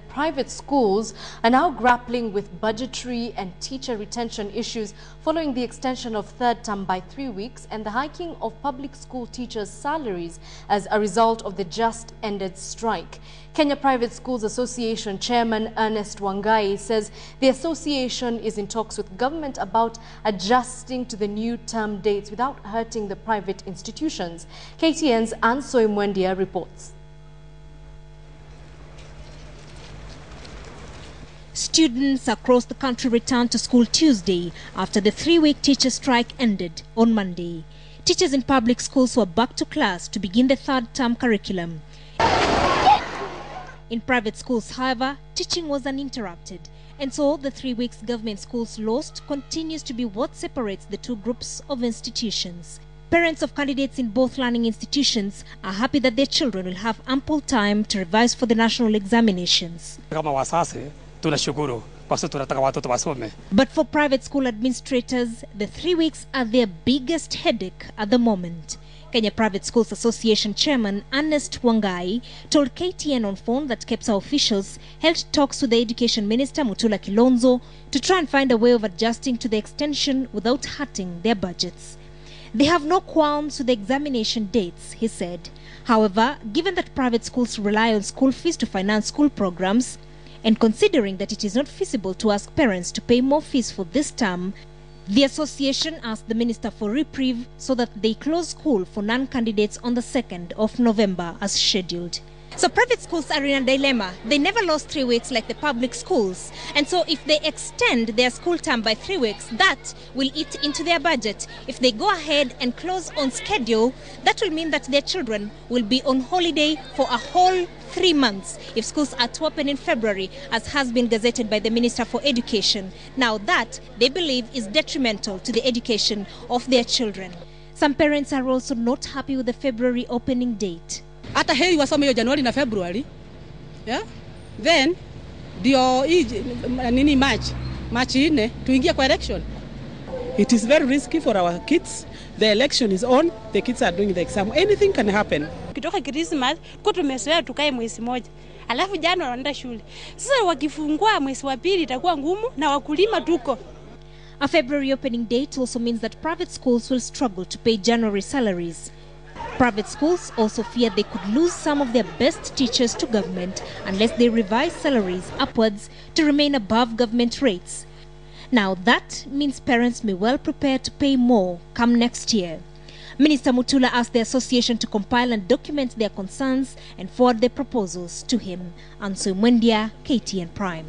Private schools are now grappling with budgetary and teacher retention issues following the extension of third term by 3 weeks and the hiking of public school teachers' salaries as a result of the just ended strike. Kenya Private Schools Association Chairman Ernest Wangai says the association is in talks with government about adjusting to the new term dates without hurting the private institutions. KTN's Ansoi Mwendia reports. Students across the country returned to school Tuesday after the 3-week teacher strike ended on Monday. Teachers in public schools were back to class to begin the third term curriculum. In private schools, however, teaching was uninterrupted, and so the 3 weeks government schools lost continues to be what separates the two groups of institutions. Parents of candidates in both learning institutions are happy that their children will have ample time to revise for the national examinations. But for private school administrators, the 3 weeks are their biggest headache at the moment. Kenya Private Schools Association Chairman Ernest Wangai told KTN on phone that KEPSA officials held talks with the Education Minister Mutula Kilonzo to try and find a way of adjusting to the extension without hurting their budgets. They have no qualms with the examination dates, he said. However, given that private schools rely on school fees to finance school programs, and considering that it is not feasible to ask parents to pay more fees for this term, the association asked the minister for reprieve so that they close school for non-candidates on the 2nd of November as scheduled. So private schools are in a dilemma. They never lost 3 weeks like the public schools. And so if they extend their school term by 3 weeks, that will eat into their budget. If they go ahead and close on schedule, that will mean that their children will be on holiday for a whole 3 months if schools are to open in February, as has been gazetted by the Minister for Education. Now that, they believe, is detrimental to the education of their children. Some parents are also not happy with the February opening date. Hata heri wasome hiyo Januari na February, yeah? Then ndio nini March ine tuingie kwa election. It is very risky for our kids. The election is on, the kids are doing the exam. Anything can happen. Kitoka Christmas kwa tumezoea tukae mwezi moja. Alafu jana wanaenda shule. Sasa wakifungua mwezi wa pili itakuwa ngumu na wakulima tuko. A February opening date also means that private schools will struggle to pay January salaries. Private schools also fear they could lose some of their best teachers to government unless they revise salaries upwards to remain above government rates. Now that means parents may well prepare to pay more come next year. Minister Mutula asked the association to compile and document their concerns and forward their proposals to him. Ansoi Mwendia, KTN Prime.